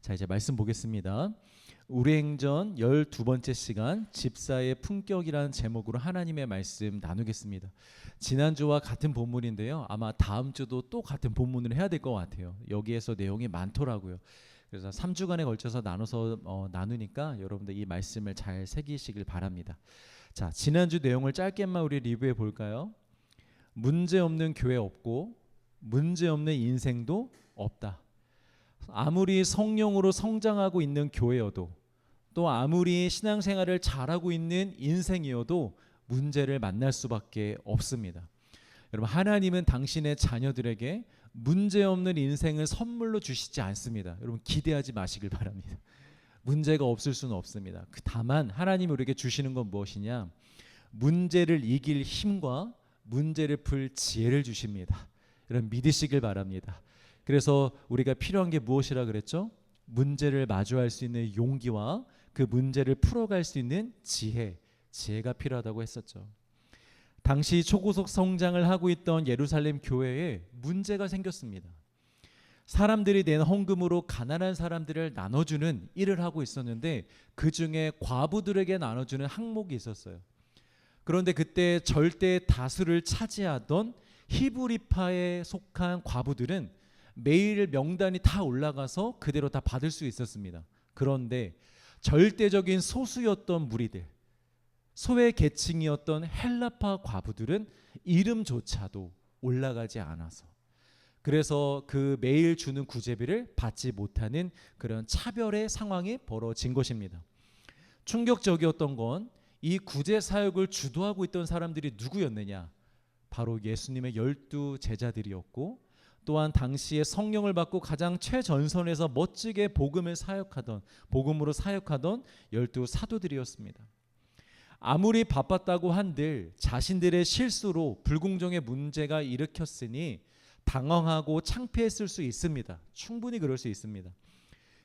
자, 이제 말씀 보겠습니다. 우리행전 12번째 시간 집사의 품격이라는 제목으로 하나님의 말씀 나누겠습니다. 지난주와 같은 본문인데요. 아마 다음 주도 또 같은 본문을 해야 될 것 같아요. 여기에서 내용이 많더라고요. 그래서 3주간에 걸쳐서 나눠서 나누니까 여러분들 이 말씀을 잘 새기시길 바랍니다. 자, 지난주 내용을 짧게만 우리 리뷰해 볼까요? 문제 없는 교회 없고 문제 없는 인생도 없다. 아무리 성령으로 성장하고 있는 교회여도 또 아무리 신앙생활을 잘하고 있는 인생이어도 문제를 만날 수밖에 없습니다. 여러분, 하나님은 당신의 자녀들에게 문제없는 인생을 선물로 주시지 않습니다. 여러분, 기대하지 마시길 바랍니다. 문제가 없을 수는 없습니다. 다만 하나님이 우리에게 주시는 건 무엇이냐? 문제를 이길 힘과 문제를 풀 지혜를 주십니다. 여러분, 믿으시길 바랍니다. 그래서 우리가 필요한 게 무엇이라 그랬죠? 문제를 마주할 수 있는 용기와 그 문제를 풀어갈 수 있는 지혜가 필요하다고 했었죠. 당시 초고속 성장을 하고 있던 예루살렘 교회에 문제가 생겼습니다. 사람들이 낸 헌금으로 가난한 사람들을 나눠주는 일을 하고 있었는데 그 중에 과부들에게 나눠주는 항목이 있었어요. 그런데 그때 절대 다수를 차지하던 히브리파에 속한 과부들은 매일 명단이 다 올라가서 그대로 다 받을 수 있었습니다. 그런데 절대적인 소수였던 무리들, 소외 계층이었던 헬라파 과부들은 이름조차도 올라가지 않아서, 그래서 그 매일 주는 구제비를 받지 못하는 그런 차별의 상황이 벌어진 것입니다. 충격적이었던 건 이 구제 사역을 주도하고 있던 사람들이 누구였느냐? 바로 예수님의 12 제자들이었고, 또한 당시에 성령을 받고 가장 최전선에서 멋지게 복음으로 사역하던 12 사도들이었습니다. 아무리 바빴다고 한들 자신들의 실수로 불공정의 문제가 일으켰으니 당황하고 창피했을 수 있습니다. 충분히 그럴 수 있습니다.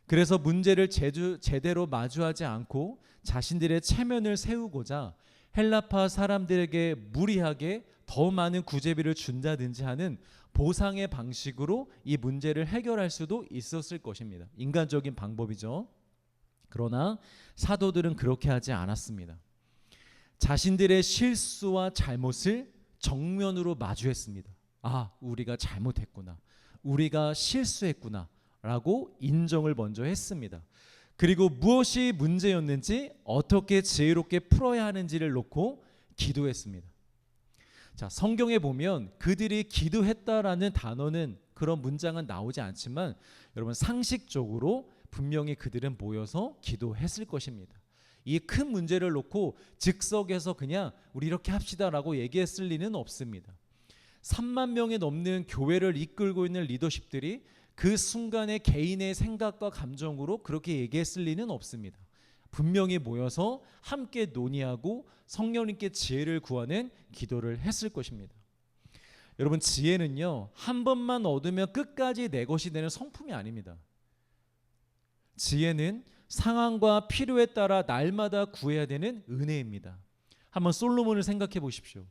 그래서 문제를 제대로 마주하지 않고 자신들의 체면을 세우고자 헬라파 사람들에게 무리하게 더 많은 구제비를 준다든지 하는 보상의 방식으로 이 문제를 해결할 수도 있었을 것입니다. 인간적인 방법이죠. 그러나 사도들은 그렇게 하지 않았습니다. 자신들의 실수와 잘못을 정면으로 마주했습니다. 아, 우리가 잘못했구나, 우리가 실수했구나 라고 인정을 먼저 했습니다. 그리고 무엇이 문제였는지 어떻게 지혜롭게 풀어야 하는지를 놓고 기도했습니다. 자, 성경에 보면 그들이 기도했다라는 단어는, 그런 문장은 나오지 않지만 여러분, 상식적으로 분명히 그들은 모여서 기도했을 것입니다. 이 큰 문제를 놓고 즉석에서 그냥 우리 이렇게 합시다라고 얘기했을 리는 없습니다. 3만 명이 넘는 교회를 이끌고 있는 리더십들이 그 순간에 개인의 생각과 감정으로 그렇게 얘기했을 리는 없습니다. 분명히 모여서 함께 논의하고 성령님께 지혜를 구하는 기도를 했을 것입니다. 여러분, 지혜는요, 한 번만 얻으면 끝까지 내 것이 되는 성품이 아닙니다. 지혜는 상황과 필요에 따라 날마다 구해야 되는 은혜입니다. 한번 솔로몬을 생각해 보십시오.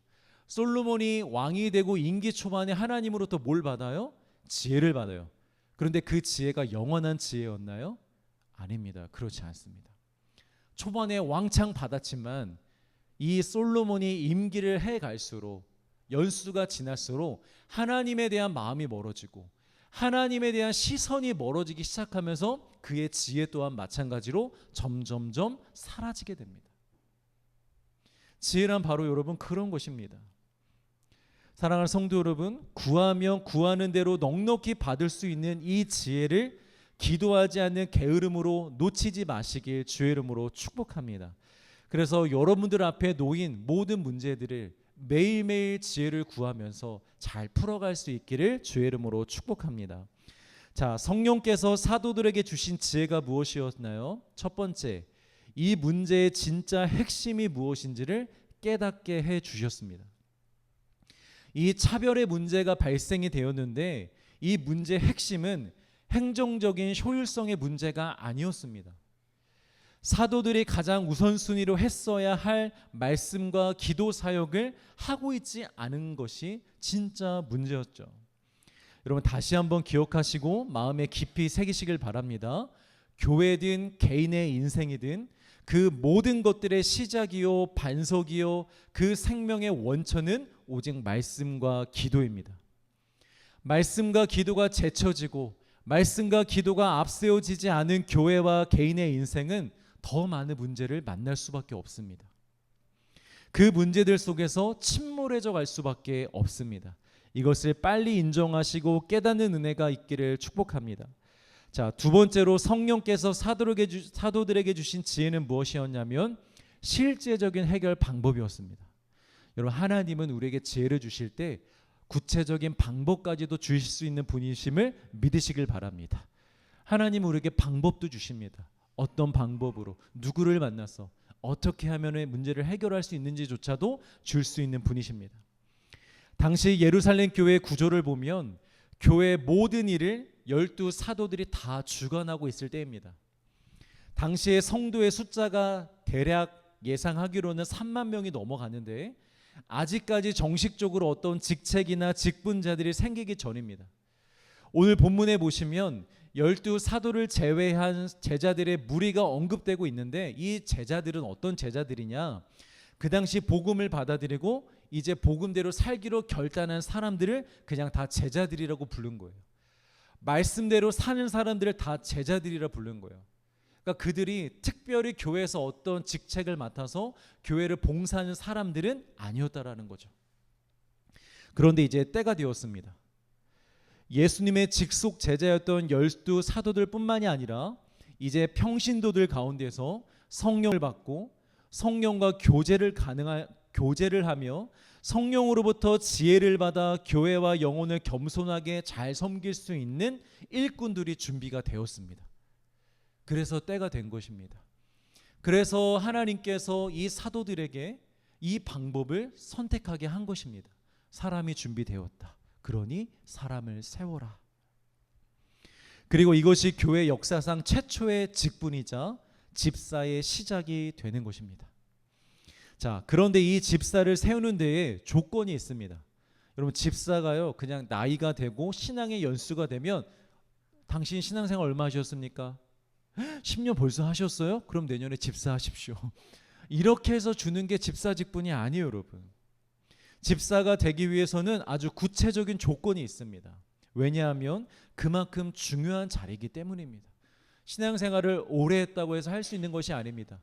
솔로몬이 왕이 되고 임기 초반에 하나님으로부터 뭘 받아요? 지혜를 받아요. 그런데 그 지혜가 영원한 지혜였나요? 아닙니다. 그렇지 않습니다. 초반에 왕창 받았지만 이 솔로몬이 임기를 해갈수록, 연수가 지날수록 하나님에 대한 마음이 멀어지고 하나님에 대한 시선이 멀어지기 시작하면서 그의 지혜 또한 마찬가지로 점점점 사라지게 됩니다. 지혜란 바로 여러분 그런 것입니다. 사랑하는 성도 여러분, 구하면 구하는 대로 넉넉히 받을 수 있는 이 지혜를 기도하지 않는 게으름으로 놓치지 마시길 주의 이름으로 축복합니다. 그래서 여러분들 앞에 놓인 모든 문제들을 매일매일 지혜를 구하면서 잘 풀어갈 수 있기를 주의 이름으로 축복합니다. 자, 성령께서 사도들에게 주신 지혜가 무엇이었나요? 첫 번째, 이 문제의 진짜 핵심이 무엇인지를 깨닫게 해 주셨습니다. 이 차별의 문제가 발생이 되었는데 이 문제의 핵심은 행정적인 효율성의 문제가 아니었습니다. 사도들이 가장 우선순위로 했어야 할 말씀과 기도 사역을 하고 있지 않은 것이 진짜 문제였죠. 여러분, 다시 한번 기억하시고 마음에 깊이 새기시길 바랍니다. 교회든 개인의 인생이든 그 모든 것들의 시작이요 반석이요 그 생명의 원천은 오직 말씀과 기도입니다. 말씀과 기도가 제쳐지고 말씀과 기도가 앞세워지지 않은 교회와 개인의 인생은 더 많은 문제를 만날 수밖에 없습니다. 그 문제들 속에서 침몰해져 갈 수밖에 없습니다. 이것을 빨리 인정하시고 깨닫는 은혜가 있기를 축복합니다. 자, 두 번째로 성령께서 사도들에게 주신 지혜는 무엇이었냐면 실제적인 해결 방법이었습니다. 여러분, 하나님은 우리에게 지혜를 주실 때 구체적인 방법까지도 주실 수 있는 분이심을 믿으시길 바랍니다. 하나님은 우리에게 방법도 주십니다. 어떤 방법으로 누구를 만나서 어떻게 하면 문제를 해결할 수 있는지조차도 줄 수 있는 분이십니다. 당시 예루살렘 교회의 구조를 보면 교회의 모든 일을 12 사도들이 다 주관하고 있을 때입니다. 당시의 성도의 숫자가 대략 예상하기로는 3만 명이 넘어가는데 아직까지 정식적으로 어떤 직책이나 직분자들이 생기기 전입니다. 오늘 본문에 보시면 12 사도를 제외한 제자들의 무리가 언급되고 있는데 이 제자들은 어떤 제자들이냐? 그 당시 복음을 받아들이고 이제 복음대로 살기로 결단한 사람들을 그냥 다 제자들이라고 부른 거예요. 말씀대로 사는 사람들을 다 제자들이라 부른 거예요. 그러니까 그들이 특별히 교회에서 어떤 직책을 맡아서 교회를 봉사하는 사람들은 아니었다라는 거죠. 그런데 이제 때가 되었습니다. 예수님의 직속 제자였던 12 사도들 뿐만이 아니라 이제 평신도들 가운데서 성령을 받고 성령과 교제를 하며 성령으로부터 지혜를 받아 교회와 영혼을 겸손하게 잘 섬길 수 있는 일꾼들이 준비가 되었습니다. 그래서 때가 된 것입니다. 그래서 하나님께서 이 사도들에게 이 방법을 선택하게 한 것입니다. 사람이 준비되었다. 그러니 사람을 세워라. 그리고 이것이 교회 역사상 최초의 직분이자 집사의 시작이 되는 것입니다. 자, 그런데 이 집사를 세우는 데에 조건이 있습니다. 여러분, 집사가요 그냥 나이가 되고 신앙의 연수가 되면 당신 신앙생활 얼마 하셨습니까? 10년 벌써 하셨어요? 그럼 내년에 집사하십시오. 이렇게 해서 주는 게 집사 직분이 아니에요, 여러분. 집사가 되기 위해서는 아주 구체적인 조건이 있습니다. 왜냐하면 그만큼 중요한 자리이기 때문입니다. 신앙생활을 오래 했다고 해서 할 수 있는 것이 아닙니다.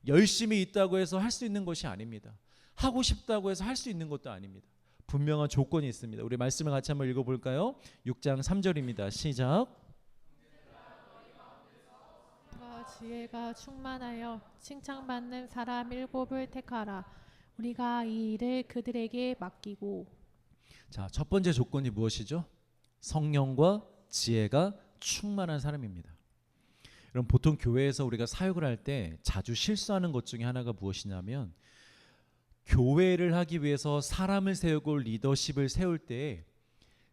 열심히 있다고 해서 할 수 있는 것이 아닙니다. 하고 싶다고 해서 할 수 있는 것도 아닙니다. 분명한 조건이 있습니다. 우리 말씀을 같이 한번 읽어볼까요? 6장 3절입니다. 시작. 지혜가 충만하여 칭찬받는 사람 7을 택하라. 우리가 이 일을 그들에게 맡기고. 자, 첫 번째 조건이 무엇이죠? 성령과 지혜가 충만한 사람입니다. 여러분, 보통 교회에서 우리가 사역을 할 때 자주 실수하는 것 중에 하나가 무엇이냐면 교회를 하기 위해서 사람을 세우고 리더십을 세울 때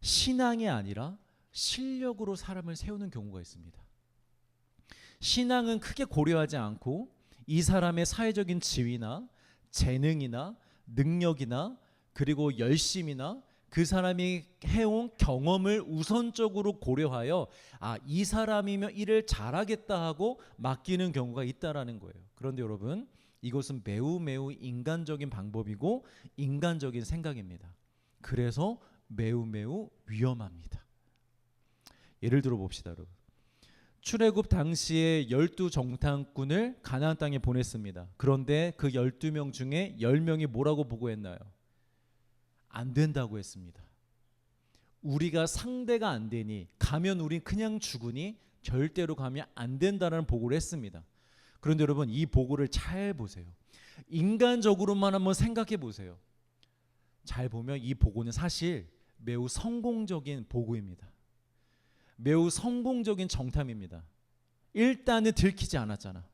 신앙이 아니라 실력으로 사람을 세우는 경우가 있습니다. 신앙은 크게 고려하지 않고 이 사람의 사회적인 지위나 재능이나 능력이나 그리고 열심이나 그 사람이 해온 경험을 우선적으로 고려하여 이 사람이면 일을 잘하겠다 하고 맡기는 경우가 있다라는 거예요. 그런데 여러분, 이것은 매우 인간적인 방법이고 인간적인 생각입니다. 그래서 매우 위험합니다. 예를 들어 봅시다, 여러분. 출애굽 당시에 12 정탐꾼을 가나안 땅에 보냈습니다. 그런데 그 12명 중에 10명이 뭐라고 보고했나요? 안 된다고 했습니다. 우리가 상대가 안 되니 가면 우린 그냥 죽으니 절대로 가면 안 된다는 보고를 했습니다. 그런데 여러분, 이 보고를 잘 보세요. 인간적으로만 한번 생각해 보세요. 잘 보면 이 보고는 사실 매우 성공적인 보고입니다. 매우 성공적인 정탐입니다. 일단은 들키지 않았잖아.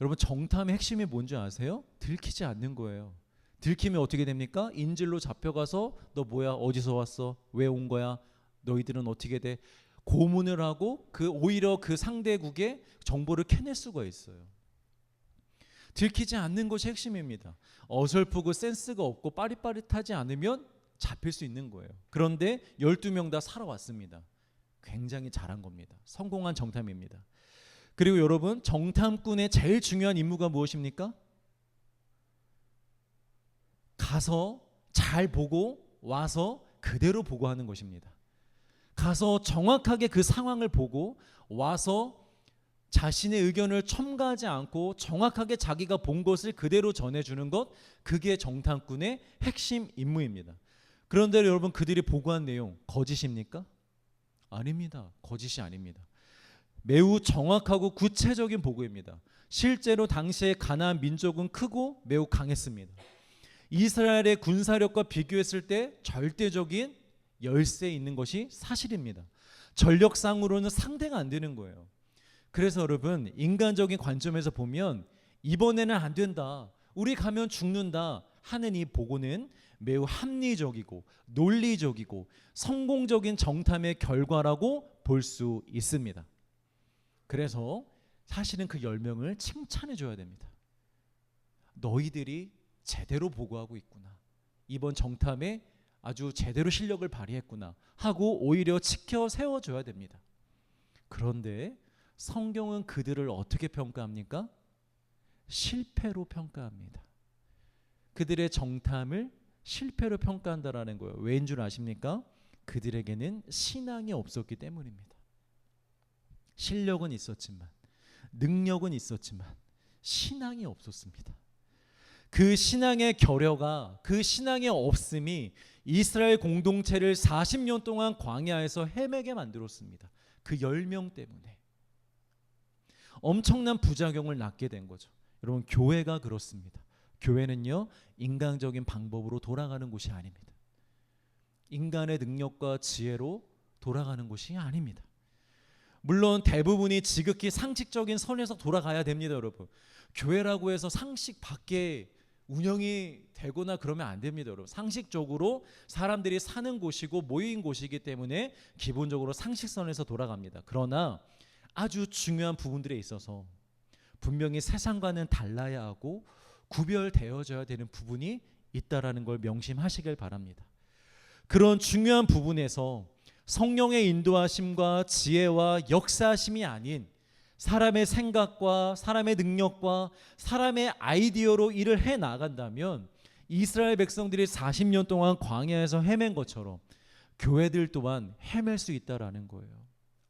여러분, 정탐의 핵심이 뭔지 아세요? 들키지 않는 거예요. 들키면 어떻게 됩니까? 인질로 잡혀가서 너 뭐야? 어디서 왔어? 왜 온 거야? 너희들은 어떻게 돼? 고문을 하고 오히려 그 상대국의 정보를 캐낼 수가 있어요. 들키지 않는 것이 핵심입니다. 어설프고 센스가 없고 빠릿빠릿하지 않으면 잡힐 수 있는 거예요. 그런데 12명 다 살아왔습니다. 굉장히 잘한 겁니다. 성공한 정탐입니다. 그리고 여러분, 정탐꾼의 제일 중요한 임무가 무엇입니까? 가서 잘 보고 와서 그대로 보고하는 것입니다. 가서 정확하게 그 상황을 보고 와서 자신의 의견을 첨가하지 않고 정확하게 자기가 본 것을 그대로 전해주는 것, 그게 정탐꾼의 핵심 임무입니다. 그런데 여러분, 그들이 보고한 내용 거짓입니까? 아닙니다. 거짓이 아닙니다. 매우 정확하고 구체적인 보고입니다. 실제로 당시의 가나안 민족은 크고 매우 강했습니다. 이스라엘의 군사력과 비교했을 때 절대적인 열세에 있는 것이 사실입니다. 전력상으로는 상대가 안 되는 거예요. 그래서 여러분, 인간적인 관점에서 보면 이번에는 안 된다, 우리 가면 죽는다 하는 이 보고는 매우 합리적이고 논리적이고 성공적인 정탐의 결과라고 볼 수 있습니다. 그래서 사실은 그 10명을 칭찬해 줘야 됩니다. 너희들이 제대로 보고하고 있구나, 이번 정탐에 아주 제대로 실력을 발휘했구나 하고 오히려 지켜 세워줘야 됩니다. 그런데 성경은 그들을 어떻게 평가합니까? 실패로 평가합니다. 그들의 정탐을 실패로 평가한다라는 거예요. 왜인 줄 아십니까? 그들에게는 신앙이 없었기 때문입니다. 실력은 있었지만, 능력은 있었지만 신앙이 없었습니다. 그 신앙의 결여가, 그 신앙의 없음이 이스라엘 공동체를 40년 동안 광야에서 헤매게 만들었습니다. 그 10명 때문에 엄청난 부작용을 낳게 된 거죠. 여러분, 교회가 그렇습니다. 교회는요, 인간적인 방법으로 돌아가는 곳이 아닙니다. 인간의 능력과 지혜로 돌아가는 곳이 아닙니다. 물론 대부분이 지극히 상식적인 선에서 돌아가야 됩니다. 여러분, 교회라고 해서 상식 밖에 운영이 되거나 그러면 안 됩니다. 여러분, 상식적으로 사람들이 사는 곳이고 모인 곳이기 때문에 기본적으로 상식선에서 돌아갑니다. 그러나 아주 중요한 부분들에 있어서 분명히 세상과는 달라야 하고 구별되어져야 되는 부분이 있다라는 걸 명심하시길 바랍니다. 그런 중요한 부분에서 성령의 인도하심과 지혜와 역사하심이 아닌 사람의 생각과 사람의 능력과 사람의 아이디어로 일을 해 나간다면 이스라엘 백성들이 40년 동안 광야에서 헤맨 것처럼 교회들 또한 헤맬 수 있다라는 거예요.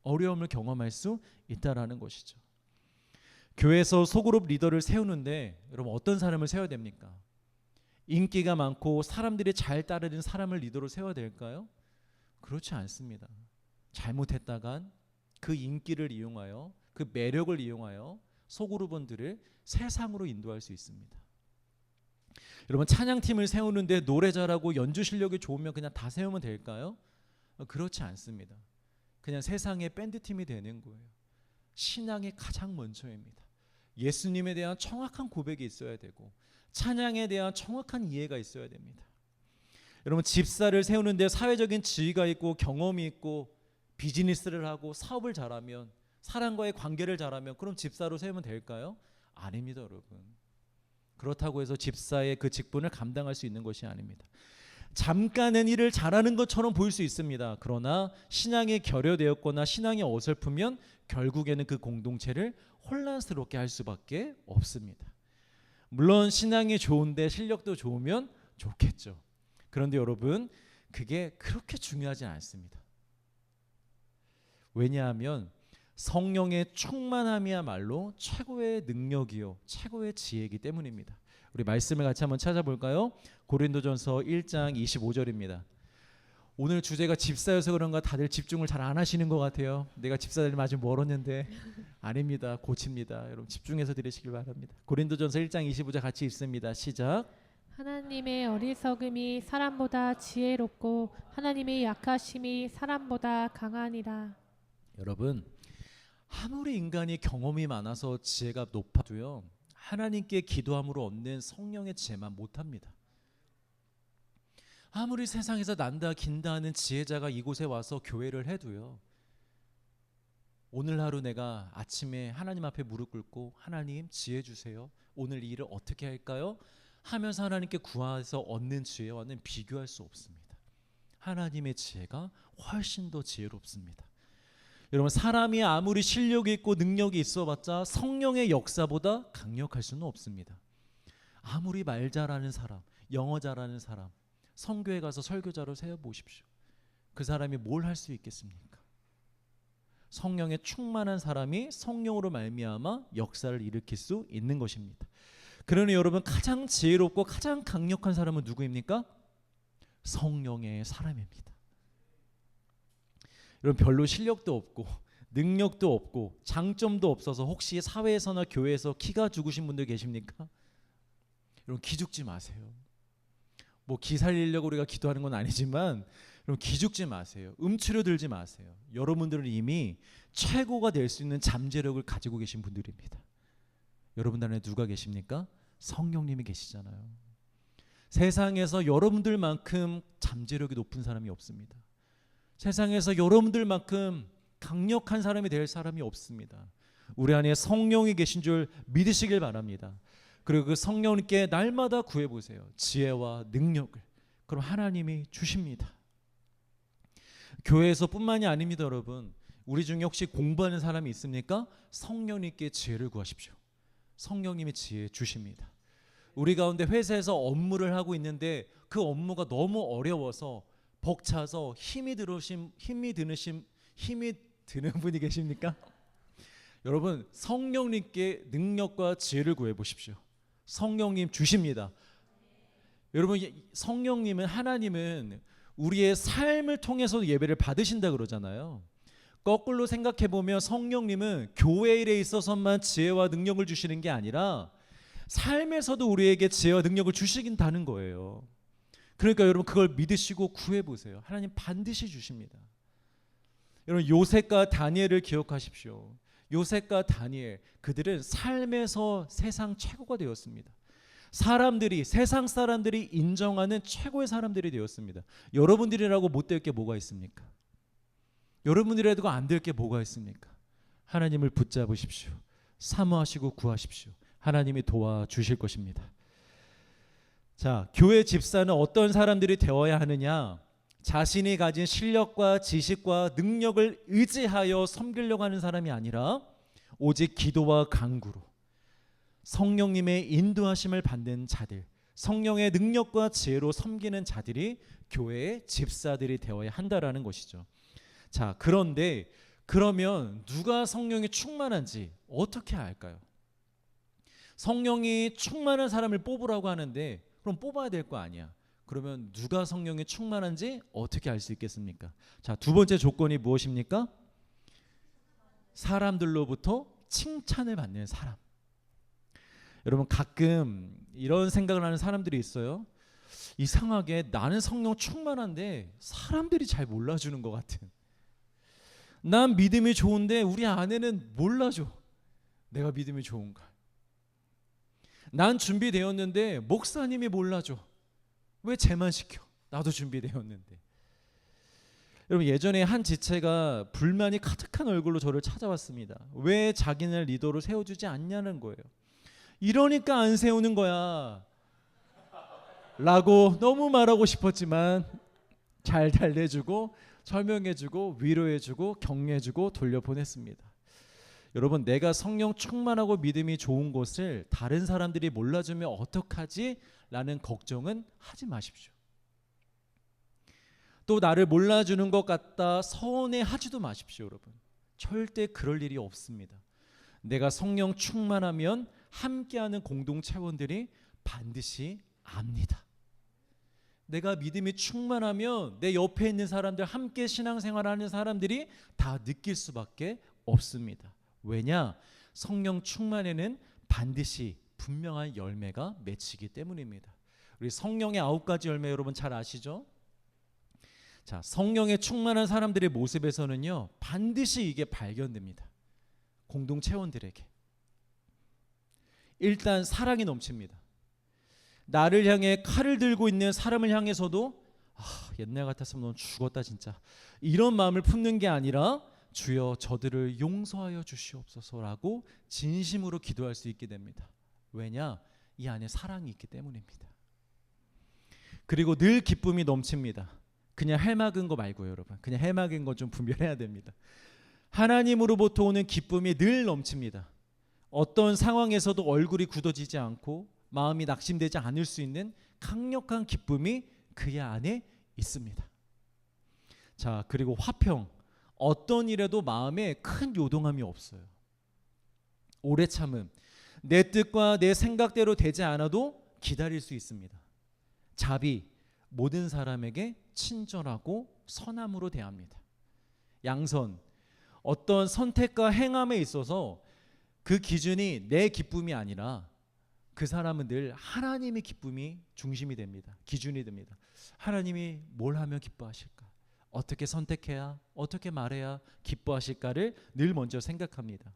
어려움을 경험할 수 있다라는 것이죠. 교회에서 소그룹 리더를 세우는데 여러분, 어떤 사람을 세워야 됩니까? 인기가 많고 사람들이 잘 따르는 사람을 리더로 세워야 될까요? 그렇지 않습니다. 잘못했다간 그 인기를 이용하여, 그 매력을 이용하여 소그룹원들을 세상으로 인도할 수 있습니다. 여러분, 찬양팀을 세우는데 노래 잘하고 연주 실력이 좋으면 그냥 다 세우면 될까요? 그렇지 않습니다. 그냥 세상의 밴드팀이 되는 거예요. 신앙이 가장 먼저입니다. 예수님에 대한 정확한 고백이 있어야 되고 찬양에 대한 정확한 이해가 있어야 됩니다. 여러분, 집사를 세우는데 사회적인 지위가 있고 경험이 있고 비즈니스를 하고 사업을 잘하면, 사람과의 관계를 잘하면 그럼 집사로 세우면 될까요? 아닙니다. 여러분, 그렇다고 해서 집사의 그 직분을 감당할 수 있는 것이 아닙니다. 잠깐은 일을 잘하는 것처럼 보일 수 있습니다. 그러나 신앙이 결여되었거나 신앙이 어설프면 결국에는 그 공동체를 혼란스럽게 할 수밖에 없습니다. 물론 신앙이 좋은데 실력도 좋으면 좋겠죠. 그런데 여러분, 그게 그렇게 중요하지 않습니다. 왜냐하면 성령의 충만함이야말로 최고의 능력이요 최고의 지혜이기 때문입니다. 우리 말씀을 같이 한번 찾아볼까요? 고린도전서 1장 25절입니다. 오늘 주제가 집사여서 그런가 다들 집중을 잘 안 하시는 것 같아요. 내가 집사 되려면 아직 멀었는데. 아닙니다. 고칩니다. 여러분, 집중해서 들으시길 바랍니다. 고린도전서 1장 25절 같이 읽습니다. 시작. 하나님의 어리석음이 사람보다 지혜롭고 하나님의 약하심이 사람보다 강하니라. 여러분, 아무리 인간이 경험이 많아서 지혜가 높아도요, 하나님께 기도함으로 얻는 성령의 지혜만 못합니다. 아무리 세상에서 난다 긴다 하는 지혜자가 이곳에 와서 교회를 해도요, 오늘 하루 내가 아침에 하나님 앞에 무릎 꿇고 하나님 지혜 주세요, 오늘 이 일을 어떻게 할까요? 하면서 하나님께 구해서 얻는 지혜와는 비교할 수 없습니다. 하나님의 지혜가 훨씬 더 지혜롭습니다. 여러분, 사람이 아무리 실력이 있고 능력이 있어봤자 성령의 역사보다 강력할 수는 없습니다. 아무리 말 잘하는 사람, 영어 잘하는 사람, 성교회 가서 설교자로 세워보십시오. 그 사람이 뭘 할 수 있겠습니까? 성령에 충만한 사람이 성령으로 말미암아 역사를 일으킬 수 있는 것입니다. 그러니 여러분, 가장 지혜롭고 가장 강력한 사람은 누구입니까? 성령의 사람입니다. 여러분, 별로 실력도 없고 능력도 없고 장점도 없어서 혹시 사회에서나 교회에서 기가 죽으신 분들 계십니까? 여러분, 기죽지 마세요. 뭐 기 살리려고 우리가 기도하는 건 아니지만 여러분, 기죽지 마세요. 음추려 들지 마세요. 여러분들은 이미 최고가 될 수 있는 잠재력을 가지고 계신 분들입니다. 여러분 안에 누가 계십니까? 성령님이 계시잖아요. 세상에서 여러분들만큼 잠재력이 높은 사람이 없습니다. 세상에서 여러분들만큼 강력한 사람이 될 사람이 없습니다. 우리 안에 성령이 계신 줄 믿으시길 바랍니다. 그리고 그 성령님께 날마다 구해보세요. 지혜와 능력을. 그럼 하나님이 주십니다. 교회에서 뿐만이 아닙니다. 여러분, 우리 중에 혹시 공부하는 사람이 있습니까? 성령님께 지혜를 구하십시오. 성령님이 지혜 주십니다. 우리 가운데 회사에서 업무를 하고 있는데 그 업무가 너무 어려워서 벅차서 힘이 드는 분이 계십니까? 여러분, 성령님께 능력과 지혜를 구해 보십시오. 성령님 주십니다. 여러분, 성령님은, 하나님은 우리의 삶을 통해서 예배를 받으신다 그러잖아요. 거꾸로 생각해 보면 성령님은 교회 일에 있어서만 지혜와 능력을 주시는 게 아니라 삶에서도 우리에게 지혜와 능력을 주시긴다는 거예요. 그러니까 여러분, 그걸 믿으시고 구해 보세요. 하나님 반드시 주십니다. 여러분, 요셉과 다니엘을 기억하십시오. 요셉과 다니엘, 그들은 삶에서 세상 최고가 되었습니다. 세상 사람들이 인정하는 최고의 사람들이 되었습니다. 여러분들이라고 못 될 게 뭐가 있습니까? 여러분들이라도 안 될 게 뭐가 있습니까? 하나님을 붙잡으십시오. 사모하시고 구하십시오. 하나님이 도와주실 것입니다. 자, 교회 집사는 어떤 사람들이 되어야 하느냐? 자신이 가진 실력과 지식과 능력을 의지하여 섬기려고 하는 사람이 아니라 오직 기도와 간구로 성령님의 인도하심을 받는 자들, 성령의 능력과 지혜로 섬기는 자들이 교회의 집사들이 되어야 한다라는 것이죠. 자, 그런데 그러면 누가 성령이 충만한지 어떻게 알까요? 성령이 충만한 사람을 뽑으라고 하는데 그럼 뽑아야 될 거 아니야. 그러면 누가 성령이 충만한지 어떻게 알 수 있겠습니까? 자, 두 번째 조건이 무엇입니까? 사람들로부터 칭찬을 받는 사람. 여러분, 가끔 이런 생각을 하는 사람들이 있어요. 이상하게 나는 성령 충만한데 사람들이 잘 몰라주는 것 같은. 난 믿음이 좋은데 우리 아내는 몰라줘. 내가 믿음이 좋은가. 난 준비되었는데 목사님이 몰라줘. 왜 쟤만 시켜? 나도 준비되었는데. 여러분, 예전에 한 지체가 불만이 가득한 얼굴로 저를 찾아왔습니다. 왜 자기는 리더로 세워주지 않냐는 거예요. 이러니까 안 세우는 거야 라고 너무 말하고 싶었지만 잘 달래주고 설명해주고 위로해주고 격려해주고 돌려보냈습니다. 여러분, 내가 성령 충만하고 믿음이 좋은 것을 다른 사람들이 몰라주면 어떡하지? 라는 걱정은 하지 마십시오. 또 나를 몰라주는 것 같다 서운해하지도 마십시오. 여러분, 절대 그럴 일이 없습니다. 내가 성령 충만하면 함께하는 공동체원들이 반드시 압니다. 내가 믿음이 충만하면 내 옆에 있는 사람들, 함께 신앙생활하는 사람들이 다 느낄 수밖에 없습니다. 왜냐? 성령 충만에는 반드시 분명한 열매가 맺히기 때문입니다. 우리 성령의 9가지 열매 여러분 잘 아시죠? 자, 성령에 충만한 사람들의 모습에서는요, 반드시 이게 발견됩니다. 공동체원들에게. 일단 사랑이 넘칩니다. 나를 향해 칼을 들고 있는 사람을 향해서도 옛날 같았으면 넌 죽었다 진짜, 이런 마음을 품는 게 아니라 주여 저들을 용서하여 주시옵소서라고 진심으로 기도할 수 있게 됩니다. 왜냐? 이 안에 사랑이 있기 때문입니다. 그리고 늘 기쁨이 넘칩니다. 그냥 해맑은 거 말고요, 여러분. 그냥 해맑은 거 좀 분별해야 됩니다. 하나님으로부터 오는 기쁨이 늘 넘칩니다. 어떤 상황에서도 얼굴이 굳어지지 않고 마음이 낙심되지 않을 수 있는 강력한 기쁨이 그의 안에 있습니다. 자, 그리고 화평. 어떤 일에도 마음에 큰 요동함이 없어요. 오래 참음. 내 뜻과 내 생각대로 되지 않아도 기다릴 수 있습니다. 자비. 모든 사람에게 친절하고 선함으로 대합니다. 양선. 어떤 선택과 행함에 있어서 그 기준이 내 기쁨이 아니라 그 사람은 늘 하나님의 기쁨이 중심이 됩니다. 기준이 됩니다. 하나님이 뭘 하면 기뻐하실까? 어떻게 선택해야, 어떻게 말해야 기뻐하실까를 늘 먼저 생각합니다.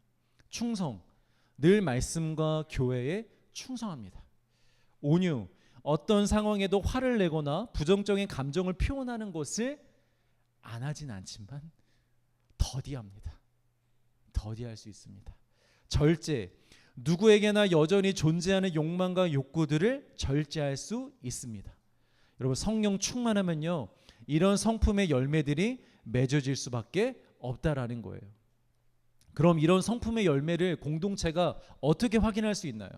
충성. 늘 말씀과 교회에 충성합니다. 온유. 어떤 상황에도 화를 내거나 부정적인 감정을 표현하는 것을 안 하진 않지만 더디합니다. 더디할 수 있습니다. 절제. 누구에게나 여전히 존재하는 욕망과 욕구들을 절제할 수 있습니다. 여러분, 성령 충만하면요, 이런 성품의 열매들이 맺어질 수밖에 없다라는 거예요. 그럼 이런 성품의 열매를 공동체가 어떻게 확인할 수 있나요?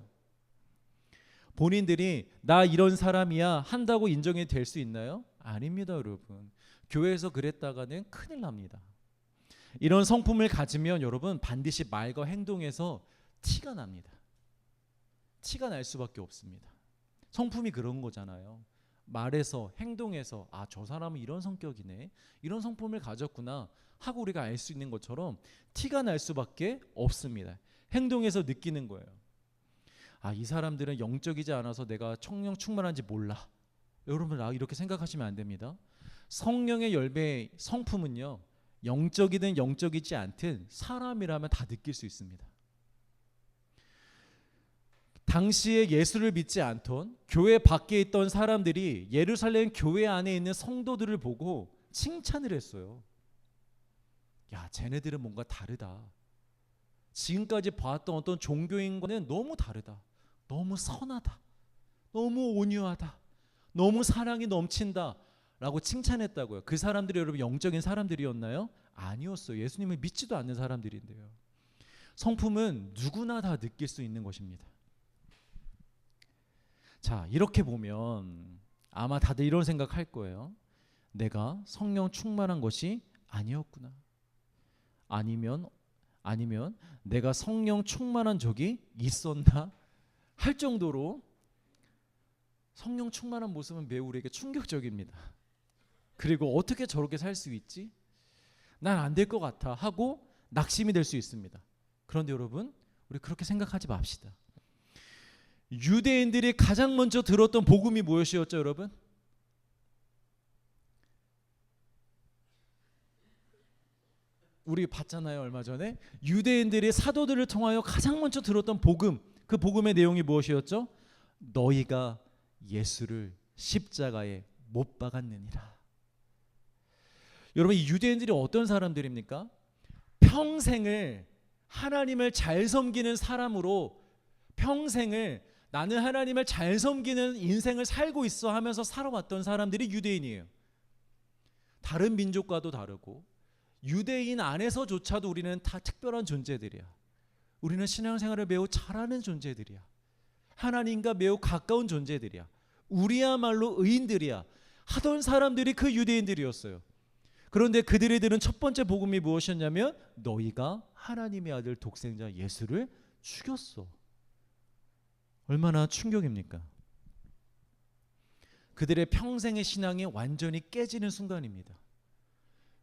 본인들이 나 이런 사람이야 한다고 인정이 될 수 있나요? 아닙니다, 여러분. 교회에서 그랬다가는 큰일 납니다. 이런 성품을 가지면 여러분 반드시 말과 행동에서 티가 납니다. 티가 날 수밖에 없습니다. 성품이 그런 거잖아요. 말에서, 행동에서 아, 저 사람은 이런 성격이네, 이런 성품을 가졌구나 하고 우리가 알 수 있는 것처럼 티가 날 수밖에 없습니다. 행동에서 느끼는 거예요. 아, 이 사람들은 영적이지 않아서 내가 성령 충만한지 몰라. 여러분, 이렇게 생각하시면 안 됩니다. 성령의 열매, 성품은요, 영적이든 영적이지 않든 사람이라면 다 느낄 수 있습니다. 당시에 예수를 믿지 않던 교회 밖에 있던 사람들이 예루살렘 교회 안에 있는 성도들을 보고 칭찬을 했어요. 야, 쟤네들은 뭔가 다르다. 지금까지 봐왔던 어떤 종교인과는 너무 다르다. 너무 선하다. 너무 온유하다. 너무 사랑이 넘친다. 라고 칭찬했다고요. 그 사람들이 여러분 영적인 사람들이었나요? 아니었어요. 예수님을 믿지도 않는 사람들인데요. 성품은 누구나 다 느낄 수 있는 것입니다. 자, 이렇게 보면 아마 다들 이런 생각할 거예요. 내가 성령 충만한 것이 아니었구나. 아니면 내가 성령 충만한 적이 있었나 할 정도로 성령 충만한 모습은 매우 우리에게 충격적입니다. 그리고 어떻게 저렇게 살 수 있지? 난 안 될 것 같아 하고 낙심이 될 수 있습니다. 그런데 여러분, 우리 그렇게 생각하지 맙시다. 유대인들이 가장 먼저 들었던 복음이 무엇이었죠, 여러분? 우리 봤잖아요, 얼마 전에. 유대인들이 사도들을 통하여 가장 먼저 들었던 복음, 그 복음의 내용이 무엇이었죠? 너희가 예수를 십자가에 못 박았느니라. 여러분, 이 유대인들이 어떤 사람들입니까? 평생을 하나님을 잘 섬기는 사람으로 평생을 나는 하나님을 잘 섬기는 인생을 살고 있어 하면서 살아왔던 사람들이 유대인이에요. 다른 민족과도 다르고 유대인 안에서조차도 우리는 다 특별한 존재들이야. 우리는 신앙생활을 매우 잘하는 존재들이야. 하나님과 매우 가까운 존재들이야. 우리야말로 의인들이야 하던 사람들이 그 유대인들이었어요. 그런데 그들이 들은 첫 번째 복음이 무엇이었냐면 너희가 하나님의 아들 독생자 예수를 죽였어. 얼마나 충격입니까? 그들의 평생의 신앙이 완전히 깨지는 순간입니다.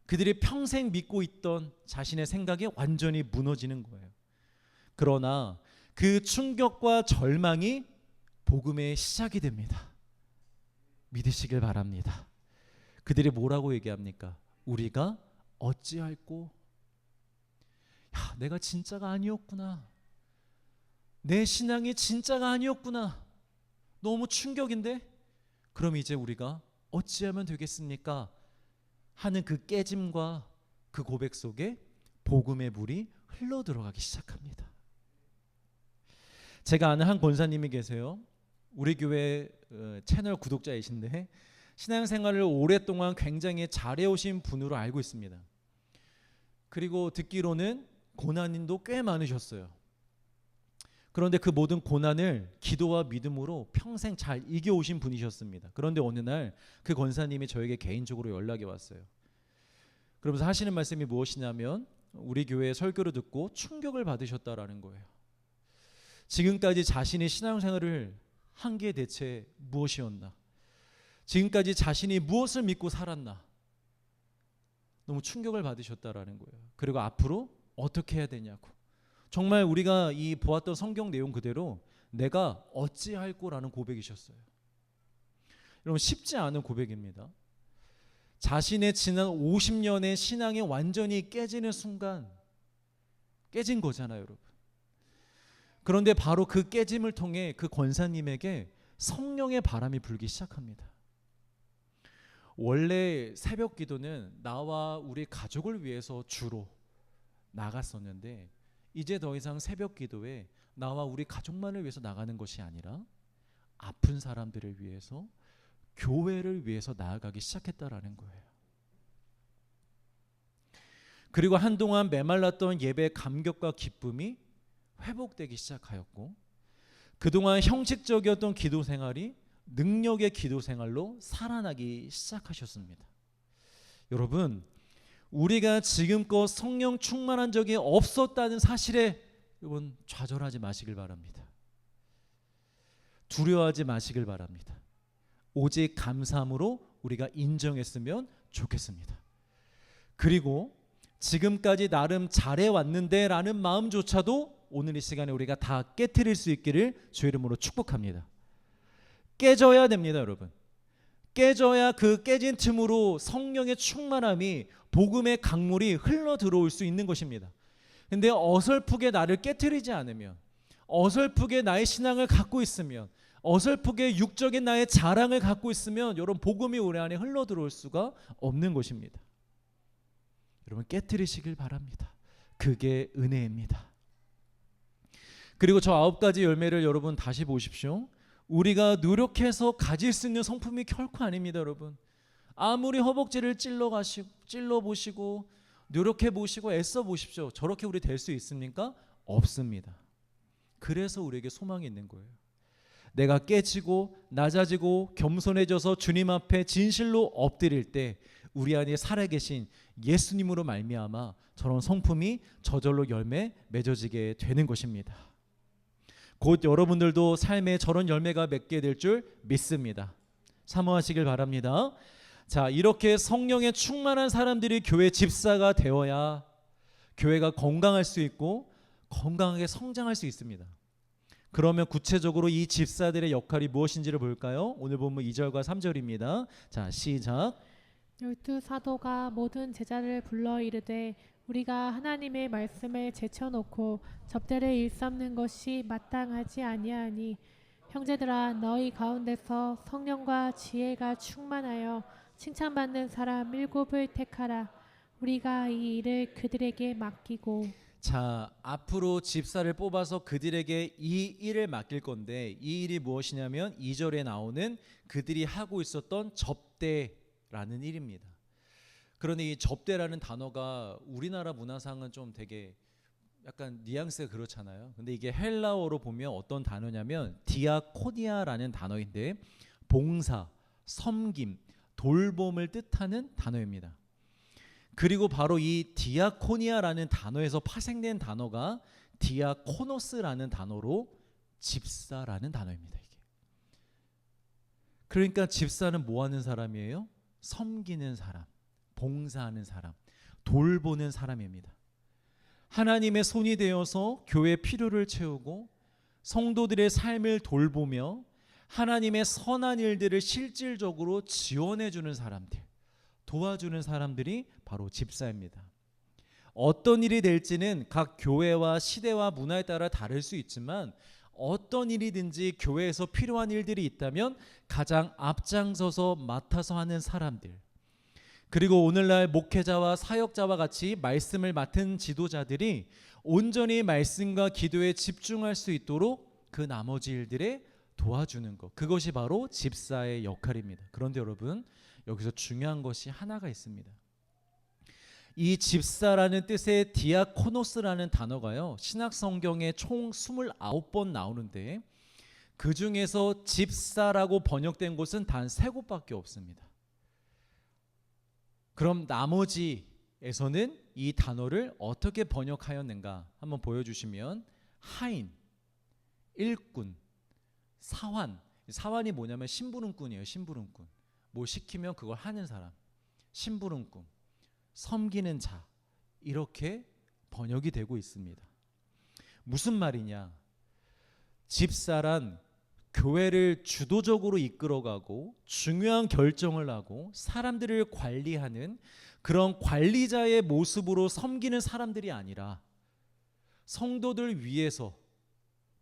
그들이 평생 믿고 있던 자신의 생각이 완전히 무너지는 거예요. 그러나 그 충격과 절망이 복음의 시작이 됩니다. 믿으시길 바랍니다. 그들이 뭐라고 얘기합니까? 우리가 어찌할꼬? 야, 내가 진짜가 아니었구나. 내 신앙이 진짜가 아니었구나. 너무 충격인데? 그럼 이제 우리가 어찌하면 되겠습니까? 하는 그 깨짐과 그 고백 속에 복음의 물이 흘러 들어가기 시작합니다. 제가 아는 한 권사님이 계세요. 우리 교회 채널 구독자이신데 신앙생활을 오랫동안 굉장히 잘해오신 분으로 알고 있습니다. 그리고 듣기로는 고난도 꽤 많으셨어요. 그런데 그 모든 고난을 기도와 믿음으로 평생 잘 이겨오신 분이셨습니다. 그런데 어느 날 그 권사님이 저에게 개인적으로 연락이 왔어요. 그러면서 하시는 말씀이 무엇이냐면 우리 교회 설교를 듣고 충격을 받으셨다라는 거예요. 지금까지 자신의 신앙생활을 한 게 대체 무엇이었나? 지금까지 자신이 무엇을 믿고 살았나? 너무 충격을 받으셨다라는 거예요. 그리고 앞으로 어떻게 해야 되냐고. 정말 우리가 이 보았던 성경 내용 그대로 내가 어찌할 거라는 고백이셨어요. 여러분 쉽지 않은 고백입니다. 자신의 지난 50년의 신앙이 완전히 깨지는 순간 깨진 거잖아요, 여러분. 그런데 바로 그 깨짐을 통해 그 권사님에게 성령의 바람이 불기 시작합니다. 원래 새벽 기도는 나와 우리 가족을 위해서 주로 나갔었는데 이제 더 이상 새벽 기도에 나와 우리 가족만을 위해서 나가는 것이 아니라 아픈 사람들을 위해서 교회를 위해서 나아가기 시작했다라는 거예요. 그리고 한동안 메말랐던 예배의 감격과 기쁨이 회복되기 시작하였고 그동안 형식적이었던 기도 생활이 능력의 기도 생활로 살아나기 시작하셨습니다. 여러분, 우리가 지금껏 성령 충만한 적이 없었다는 사실에 여러분 좌절하지 마시길 바랍니다. 두려워하지 마시길 바랍니다. 오직 감사함으로 우리가 인정했으면 좋겠습니다. 그리고 지금까지 나름 잘해왔는데 라는 마음조차도 오늘 이 시간에 우리가 다 깨트릴 수 있기를 주의 이름으로 축복합니다. 깨져야 됩니다, 여러분. 깨져야 그 깨진 틈으로 성령의 충만함이 복음의 강물이 흘러 들어올 수 있는 것입니다. 근데 어설프게 나를 깨트리지 않으면, 어설프게 나의 신앙을 갖고 있으면, 어설프게 육적인 나의 자랑을 갖고 있으면 여러분 복음이 우리 안에 흘러 들어올 수가 없는 것입니다. 여러분 깨트리시길 바랍니다. 그게 은혜입니다. 그리고 저 9가지 열매를 여러분 다시 보십시오. 우리가 노력해서 가질 수 있는 성품이 결코 아닙니다, 여러분. 아무리 허벅지를 찔러보시고 노력해보시고 애써보십시오. 저렇게 우리 될 수 있습니까? 없습니다. 그래서 우리에게 소망이 있는 거예요. 내가 깨지고 낮아지고 겸손해져서 주님 앞에 진실로 엎드릴 때 우리 안에 살아계신 예수님으로 말미암아 저런 성품이 저절로 열매 맺어지게 되는 것입니다. 곧 여러분들도 삶에 저런 열매가 맺게 될 줄 믿습니다. 사모하시길 바랍니다. 자, 이렇게 성령에 충만한 사람들이 교회 집사가 되어야 교회가 건강할 수 있고 건강하게 성장할 수 있습니다. 그러면 구체적으로 이 집사들의 역할이 무엇인지를 볼까요? 오늘 본문 2절과 3절입니다. 자, 시작. 12 사도가 모든 제자를 불러 이르되 우리가 하나님의 말씀을 제쳐놓고 접대를 일삼는 것이 마땅하지 아니하니 형제들아 너희 가운데서 성령과 지혜가 충만하여 칭찬받는 사람 7을 택하라. 우리가 이 일을 그들에게 맡기고. 자, 앞으로 집사를 뽑아서 그들에게 이 일을 맡길 건데 이 일이 무엇이냐면 2절에 나오는 그들이 하고 있었던 접대라는 일입니다. 그런데 이 접대라는 단어가 우리나라 문화상은 좀 되게 약간 뉘앙스가 그렇잖아요. 근데 이게 헬라어로 보면 어떤 단어냐면 디아코니아라는 단어인데 봉사, 섬김, 돌봄을 뜻하는 단어입니다. 그리고 바로 이 디아코니아라는 단어에서 파생된 단어가 디아코노스라는 단어로 집사라는 단어입니다. 이게. 그러니까 집사는 뭐 하는 사람이에요? 섬기는 사람, 봉사하는 사람, 돌보는 사람입니다. 하나님의 손이 되어서 교회의 필요를 채우고 성도들의 삶을 돌보며 하나님의 선한 일들을 실질적으로 지원해 주는 사람들, 도와주는 사람들이 바로 집사입니다. 어떤 일이 될지는 각 교회와 시대와 문화에 따라 다를 수 있지만 어떤 일이든지 교회에서 필요한 일들이 있다면 가장 앞장서서 맡아서 하는 사람들, 그리고 오늘날 목회자와 사역자와 같이 말씀을 맡은 지도자들이 온전히 말씀과 기도에 집중할 수 있도록 그 나머지 일들에 도와주는 것, 그것이 바로 집사의 역할입니다. 그런데 여러분, 여기서 중요한 것이 하나가 있습니다. 이 집사라는 뜻의 디아코노스라는 단어가요, 신약 성경에 총 29번 나오는데 그 중에서 집사라고 번역된 곳은 단 3곳밖에 없습니다. 그럼 나머지에서는 이 단어를 어떻게 번역하였는가 한번 보여주시면, 하인, 일꾼, 사환. 사환이 뭐냐면 심부름꾼이에요. 심부름꾼. 뭐 시키면 그걸 하는 사람, 심부름꾼, 섬기는 자, 이렇게 번역이 되고 있습니다. 무슨 말이냐? 집사란 교회를 주도적으로 이끌어가고 중요한 결정을 하고 사람들을 관리하는 그런 관리자의 모습으로 섬기는 사람들이 아니라, 성도들 위해서,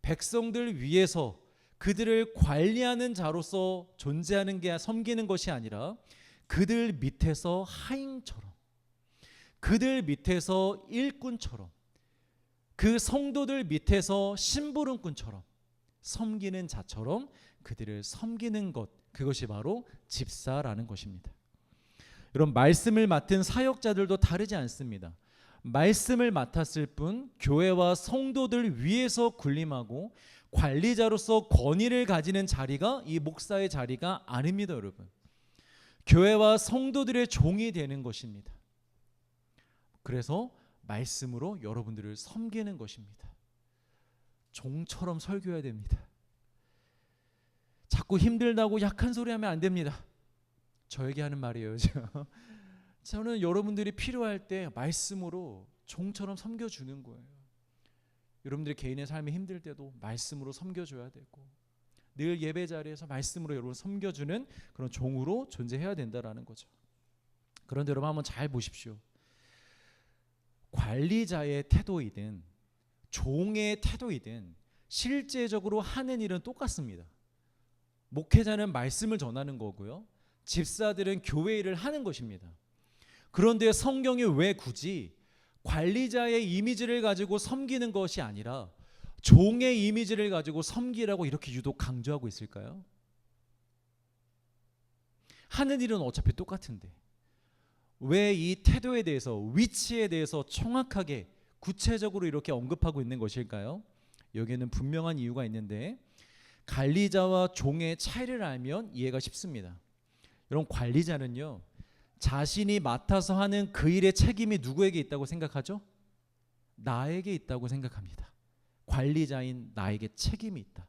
백성들 위해서 그들을 관리하는 자로서 존재하는 게, 섬기는 것이 아니라 그들 밑에서 하인처럼, 그들 밑에서 일꾼처럼, 그 성도들 밑에서 심부름꾼처럼, 섬기는 자처럼 그들을 섬기는 것, 그것이 바로 집사라는 것입니다. 여러분, 말씀을 맡은 사역자들도 다르지 않습니다. 말씀을 맡았을 뿐 교회와 성도들 위해서 군림하고 관리자로서 권위를 가지는 자리가 이 목사의 자리가 아닙니다. 여러분, 교회와 성도들의 종이 되는 것입니다. 그래서 말씀으로 여러분들을 섬기는 것입니다. 종처럼 설교해야 됩니다. 자꾸 힘들다고 약한 소리 하면 안 됩니다. 저에게 하는 말이에요. 저는 여러분들이 필요할 때 말씀으로 종처럼 섬겨주는 거예요. 여러분들이 개인의 삶이 힘들 때도 말씀으로 섬겨줘야 되고, 늘 예배 자리에서 말씀으로 여러분 섬겨주는 그런 종으로 존재해야 된다라는 거죠. 그런데 여러분 한번 잘 보십시오. 관리자의 태도이든 종의 태도이든 실제적으로 하는 일은 똑같습니다. 목회자는 말씀을 전하는 거고요, 집사들은 교회 일을 하는 것입니다. 그런데 성경이 왜 굳이 관리자의 이미지를 가지고 섬기는 것이 아니라 종의 이미지를 가지고 섬기라고 이렇게 유독 강조하고 있을까요? 하는 일은 어차피 똑같은데 왜 이 태도에 대해서, 위치에 대해서 정확하게 구체적으로 이렇게 언급하고 있는 것일까요? 여기에는 분명한 이유가 있는데, 관리자와 종의 차이를 알면 이해가 쉽습니다. 여러분, 관리자는요, 자신이 맡아서 하는 그 일의 책임이 누구에게 있다고 생각하죠? 나에게 있다고 생각합니다. 관리자인 나에게 책임이 있다.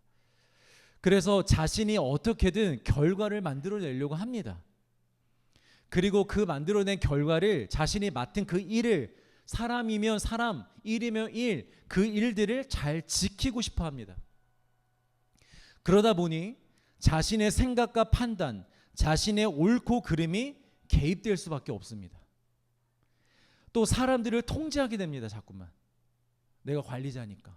그래서 자신이 어떻게든 결과를 만들어내려고 합니다. 그리고 그 만들어낸 결과를, 자신이 맡은 그 일을, 사람이면 사람, 일이면 일, 그 일들을 잘 지키고 싶어 합니다. 그러다 보니 자신의 생각과 판단, 자신의 옳고 그름이 개입될 수밖에 없습니다. 또 사람들을 통제하게 됩니다. 자꾸만. 내가 관리자니까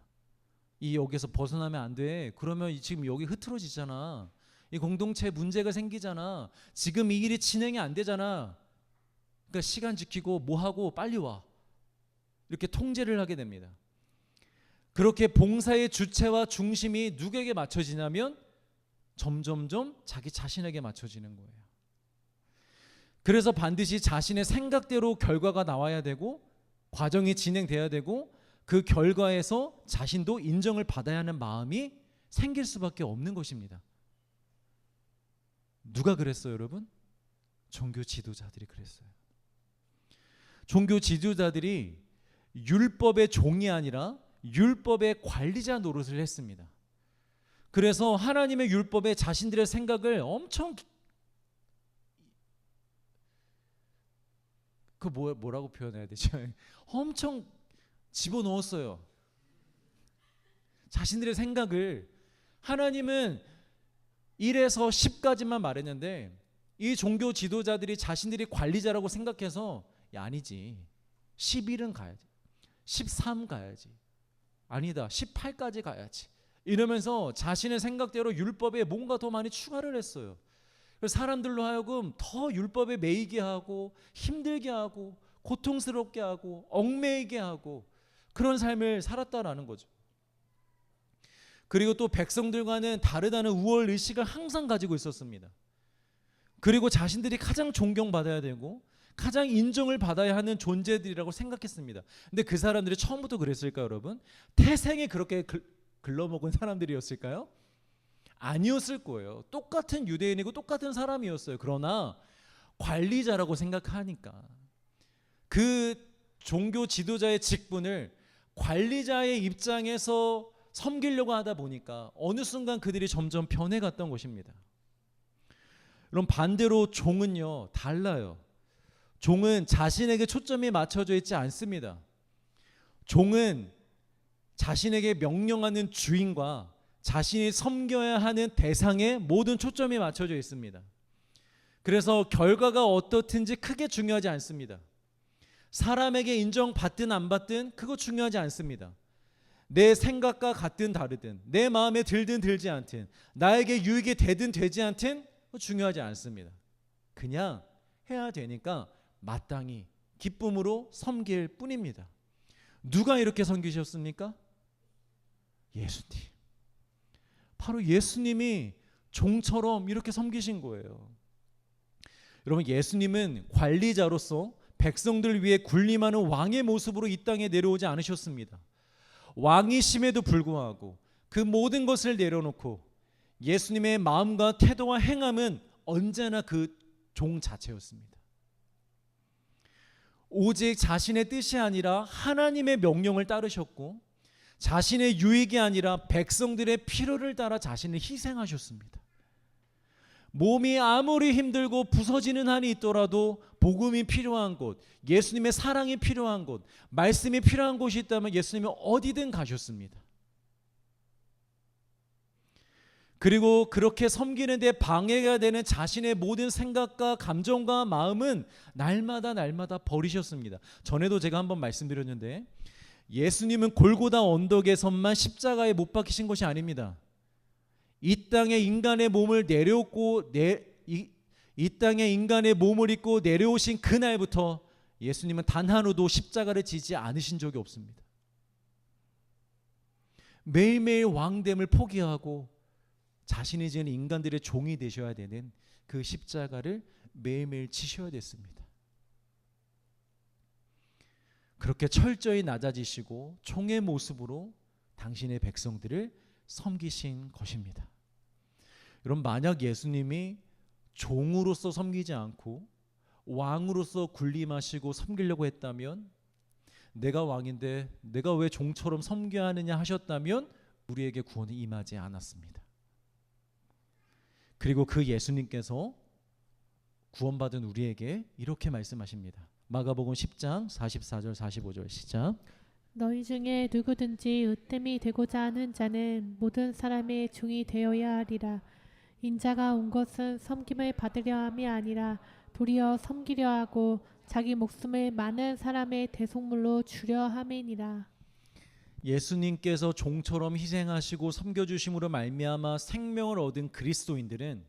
이 여기서 벗어나면 안 돼. 그러면 지금 여기 흐트러지잖아. 이 공동체에 문제가 생기잖아. 지금 이 일이 진행이 안 되잖아. 그러니까 시간 지키고 뭐 하고 빨리 와. 이렇게 통제를 하게 됩니다. 그렇게 봉사의 주체와 중심이 누구에게 맞춰지냐면 점점점 자기 자신에게 맞춰지는 거예요. 그래서 반드시 자신의 생각대로 결과가 나와야 되고, 과정이 진행돼야 되고, 그 결과에서 자신도 인정을 받아야 하는 마음이 생길 수밖에 없는 것입니다. 누가 그랬어요, 여러분? 종교 지도자들이 그랬어요. 종교 지도자들이 율법의 종이 아니라 율법의 관리자 노릇을 했습니다. 그래서 하나님의 율법에 자신들의 생각을 엄청, 그 뭐라고 표현해야 되죠? 엄청 집어넣었어요. 자신들의 생각을. 하나님은 1에서 10까지만 말했는데 이 종교 지도자들이 자신들이 관리자라고 생각해서, 야, 아니지, 11은 가야지, 13 가야지, 아니다, 18까지 가야지, 이러면서 자신의 생각대로 율법에 뭔가 더 많이 추가를 했어요. 그래서 사람들로 하여금 더 율법에 매이게 하고, 힘들게 하고, 고통스럽게 하고, 얽매이게 하고, 그런 삶을 살았다라는 거죠. 그리고 또 백성들과는 다르다는 우월 의식을 항상 가지고 있었습니다. 그리고 자신들이 가장 존경받아야 되고 가장 인정을 받아야 하는 존재들이라고 생각했습니다. 근데 그 사람들이 처음부터 그랬을까요, 여러분? 태생에 그렇게 글러먹은 사람들이었을까요? 아니었을 거예요. 똑같은 유대인이고 똑같은 사람이었어요. 그러나 관리자라고 생각하니까 그 종교 지도자의 직분을 관리자의 입장에서 섬기려고 하다 보니까 어느 순간 그들이 점점 변해갔던 것입니다. 그럼 반대로 종은요, 달라요. 종은 자신에게 초점이 맞춰져 있지 않습니다. 종은 자신에게 명령하는 주인과 자신이 섬겨야 하는 대상에 모든 초점이 맞춰져 있습니다. 그래서 결과가 어떻든지 크게 중요하지 않습니다. 사람에게 인정받든 안 받든 그거 중요하지 않습니다. 내 생각과 같든 다르든 내 마음에 들든 들지 않든 나에게 유익이 되든 되지 않든 그거 중요하지 않습니다. 그냥 해야 되니까 마땅히 기쁨으로 섬길 뿐입니다. 누가 이렇게 섬기셨습니까? 예수님. 바로 예수님이 종처럼 이렇게 섬기신 거예요. 여러분, 예수님은 관리자로서 백성들을 위해 군림하는 왕의 모습으로 이 땅에 내려오지 않으셨습니다. 왕이심에도 불구하고 그 모든 것을 내려놓고 예수님의 마음과 태도와 행함은 언제나 그 종 자체였습니다. 오직 자신의 뜻이 아니라 하나님의 명령을 따르셨고 자신의 유익이 아니라 백성들의 필요를 따라 자신을 희생하셨습니다. 몸이 아무리 힘들고 부서지는 한이 있더라도 복음이 필요한 곳, 예수님의 사랑이 필요한 곳, 말씀이 필요한 곳이 있다면 예수님이 어디든 가셨습니다. 그리고 그렇게 섬기는 데 방해가 되는 자신의 모든 생각과 감정과 마음은 날마다 버리셨습니다. 전에도 제가 한번 말씀드렸는데 예수님은 골고다 언덕에서만 십자가에 못 박히신 것이 아닙니다. 이 땅에 인간의 몸을 내려오고 이 땅에 인간의 몸을 입고 내려오신 그날부터 예수님은 단 하루도 십자가를 지지 않으신 적이 없습니다. 매일매일 왕됨을 포기하고 자신이 지은 인간들의 종이 되셔야 되는 그 십자가를 매일매일 치셔야 됐습니다. 그렇게 철저히 낮아지시고 종의 모습으로 당신의 백성들을 섬기신 것입니다. 여러분, 만약 예수님이 종으로서 섬기지 않고 왕으로서 군림하시고 섬기려고 했다면, 내가 왕인데 내가 왜 종처럼 섬겨야 하느냐 하셨다면 우리에게 구원이 임하지 않았습니다. 그리고 그 예수님께서 구원받은 우리에게 이렇게 말씀하십니다. 마가복음 10장 44절 45절 시작. 너희 중에 누구든지 으뜸이 되고자 하는 자는 모든 사람의 종이 되어야 하리라. 인자가 온 것은 섬김을 받으려 함이 아니라 도리어 섬기려 하고 자기 목숨을 많은 사람의 대속물로 주려 함이니라. 예수님께서 종처럼 희생하시고 섬겨주심으로 말미암아 생명을 얻은 그리스도인들은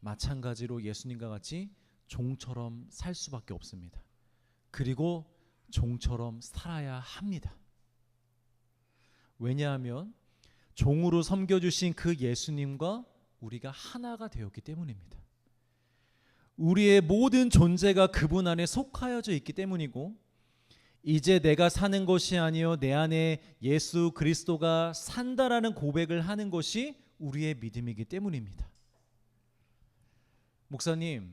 마찬가지로 예수님과 같이 종처럼 살 수밖에 없습니다. 그리고 종처럼 살아야 합니다. 왜냐하면 종으로 섬겨주신 그 예수님과 우리가 하나가 되었기 때문입니다. 우리의 모든 존재가 그분 안에 속하여져 있기 때문이고, 이제 내가 사는 것이 아니요 내 안에 예수 그리스도가 산다라는 고백을 하는 것이 우리의 믿음이기 때문입니다. 목사님,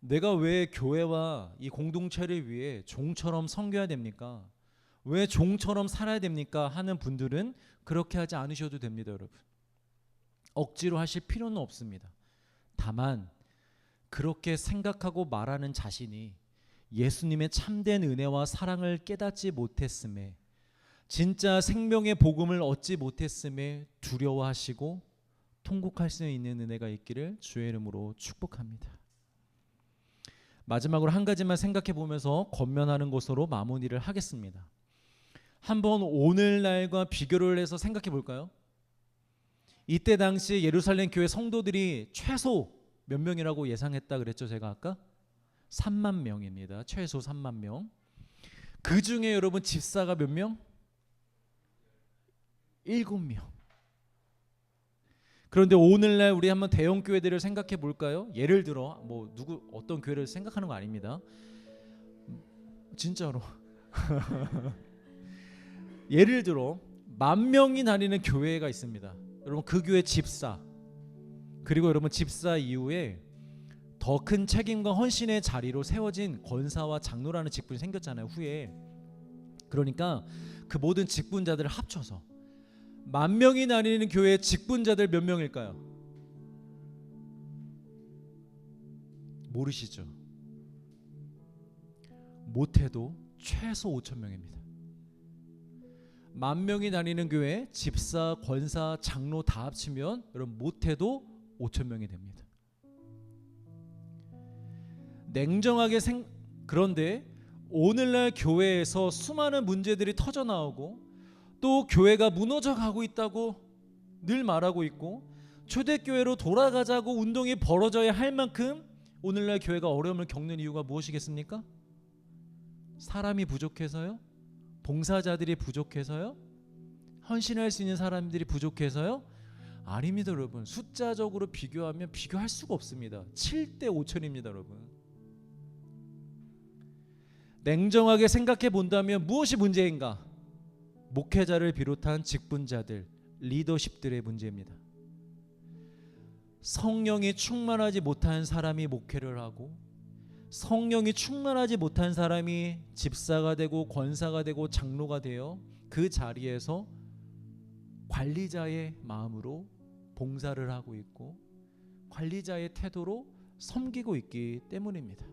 내가 왜 교회와 이 공동체를 위해 종처럼 섬겨야 됩니까? 왜 종처럼 살아야 됩니까? 하는 분들은 그렇게 하지 않으셔도 됩니다, 여러분. 억지로 하실 필요는 없습니다. 다만 그렇게 생각하고 말하는 자신이 예수님의 참된 은혜와 사랑을 깨닫지 못했음에, 진짜 생명의 복음을 얻지 못했음에 두려워하시고 통곡할 수 있는 은혜가 있기를 주의 이름으로 축복합니다. 마지막으로 한 가지만 생각해 보면서 권면하는 것으로 마무리를 하겠습니다. 한번 오늘날과 비교를 해서 생각해 볼까요? 이때 당시 예루살렘 교회 성도들이 최소 몇 명이라고 예상했다 그랬죠, 제가 아까? 3만 명입니다. 최소 3만 명. 그 중에 여러분 집사가 몇 명? 7명. 그런데 오늘날 우리 한번 대형 교회들을 생각해 볼까요? 예를 들어 어떤 교회를 생각하는 거 아닙니다. 진짜로. 예를 들어 10,000명이 다니는 교회가 있습니다. 여러분 그 교회 집사, 그리고 여러분 집사 이후에 더 큰 책임과 헌신의 자리로 세워진 권사와 장로라는 직분이 생겼잖아요, 후에. 그러니까 그 모든 직분자들을 합쳐서 10,000명이 다니는 교회의 직분자들 몇 명일까요? 모르시죠? 못해도 최소 5,000명입니다. 10,000명이 다니는 교회 집사, 권사, 장로 다 합치면 여러분 못해도 5,000명이 됩니다. 냉정하게 그런데 오늘날 교회에서 수많은 문제들이 터져 나오고 또 교회가 무너져 가고 있다고 늘 말하고 있고 초대교회로 돌아가자고 운동이 벌어져야 할 만큼 오늘날 교회가 어려움을 겪는 이유가 무엇이겠습니까? 사람이 부족해서요? 봉사자들이 부족해서요? 헌신할 수 있는 사람들이 부족해서요? 아닙니다, 여러분. 숫자적으로 비교하면 비교할 수가 없습니다. 7대 5천입니다, 여러분. 냉정하게 생각해 본다면 무엇이 문제인가? 목회자를 비롯한 직분자들, 리더십들의 문제입니다. 성령이 충만하지 못한 사람이 목회를 하고 성령이 충만하지 못한 사람이 집사가 되고 권사가 되고 장로가 되어 그 자리에서 관리자의 마음으로 봉사를 하고 있고 관리자의 태도로 섬기고 있기 때문입니다.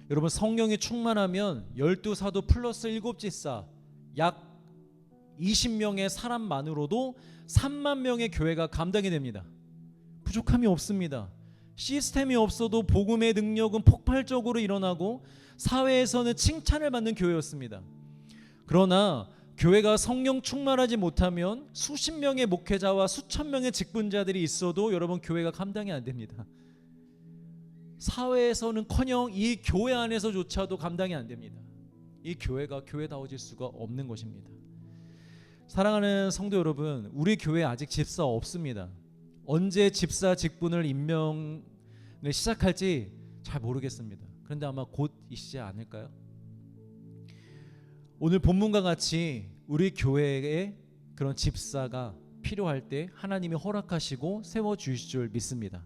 여러분 성령이 충만하면 12사도 플러스 7집사 약 20명의 사람만으로도 3만 명의 교회가 감당이 됩니다. 부족함이 없습니다. 시스템이 없어도 복음의 능력은 폭발적으로 일어나고 사회에서는 칭찬을 받는 교회였습니다. 그러나 교회가 성령 충만하지 못하면 수십 명의 목회자와 수천 명의 직분자들이 있어도 여러분 교회가 감당이 안 됩니다. 사회에서는커녕 이 교회 안에서조차도 감당이 안 됩니다. 이 교회가 교회다워질 수가 없는 것입니다. 사랑하는 성도 여러분, 우리 교회에 아직 집사 없습니다. 언제 집사 직분을 임명을 시작할지 잘 모르겠습니다. 그런데 아마 곧이시지 않을까요? 오늘 본문과 같이 우리 교회에 그런 집사가 필요할 때 하나님이 허락하시고 세워주실 줄 믿습니다.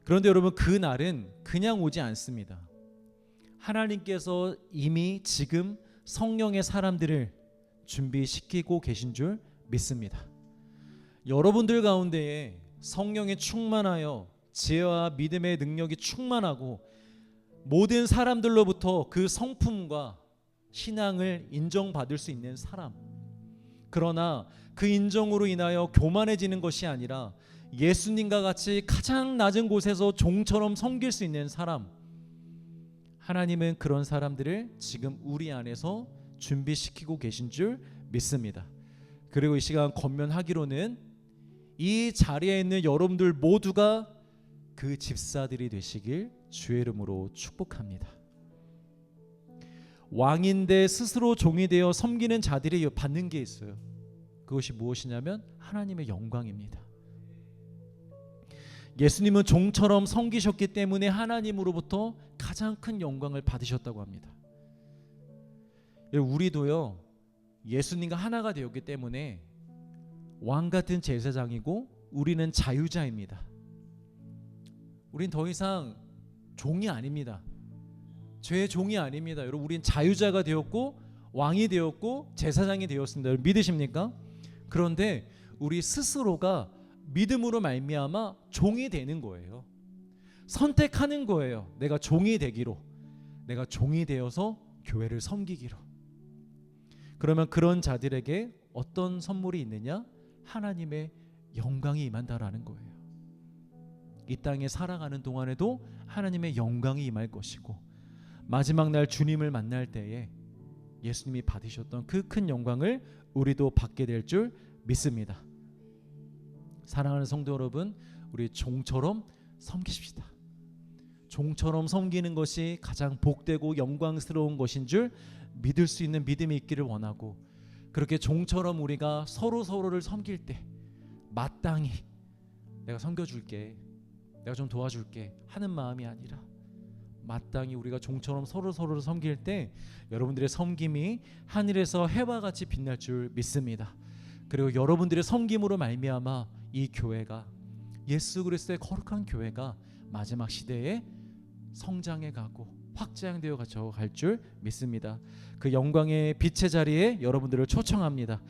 그런데 여러분 그 날은 그냥 오지 않습니다. 하나님께서 이미 지금 성령의 사람들을 준비시키고 계신 줄 믿습니다. 여러분들 가운데에 성령이 충만하여 지혜와 믿음의 능력이 충만하고 모든 사람들로부터 그 성품과 신앙을 인정받을 수 있는 사람, 그러나 그 인정으로 인하여 교만해지는 것이 아니라 예수님과 같이 가장 낮은 곳에서 종처럼 섬길 수 있는 사람, 하나님은 그런 사람들을 지금 우리 안에서 준비시키고 계신 줄 믿습니다. 그리고 이 시간 권면하기로는 이 자리에 있는 여러분들 모두가 그 집사들이 되시길 주의 이름으로 축복합니다. 왕인데 스스로 종이 되어 섬기는 자들이 받는 게 있어요. 그것이 무엇이냐면 하나님의 영광입니다. 예수님은 종처럼 섬기셨기 때문에 하나님으로부터 가장 큰 영광을 받으셨다고 합니다. 우리도요, 예수님과 하나가 되었기 때문에 왕 같은 제사장이고 우리는 자유자입니다. 우린 더 이상 종이 아닙니다. 죄의 종이 아닙니다. 여러분, 우린 자유자가 되었고 왕이 되었고 제사장이 되었습니다. 여러분 믿으십니까? 그런데 우리 스스로가 믿음으로 말미암아 종이 되는 거예요. 선택하는 거예요. 내가 종이 되기로, 내가 종이 되어서 교회를 섬기기로. 그러면 그런 자들에게 어떤 선물이 있느냐? 하나님의 영광이 임한다라는 거예요. 이 땅에 살아가는 동안에도 하나님의 영광이 임할 것이고 마지막 날 주님을 만날 때에 예수님이 받으셨던 그 큰 영광을 우리도 받게 될 줄 믿습니다. 사랑하는 성도 여러분, 우리 종처럼 섬기십시다. 종처럼 섬기는 것이 가장 복되고 영광스러운 것인 줄 믿을 수 있는 믿음이 있기를 원하고, 그렇게 종처럼 우리가 서로를 섬길 때 마땅히 내가 섬겨줄게, 내가 좀 도와줄게 하는 마음이 아니라 마땅히 우리가 종처럼 서로를 섬길 때 여러분들의 섬김이 하늘에서 해와 같이 빛날 줄 믿습니다. 그리고 여러분들의 섬김으로 말미암아 이 교회가, 예수 그리스도의 거룩한 교회가 마지막 시대에 성장해 가고 확장되어 갈 줄 믿습니다. 그 영광의 빛의 자리에 여러분들을 초청합니다.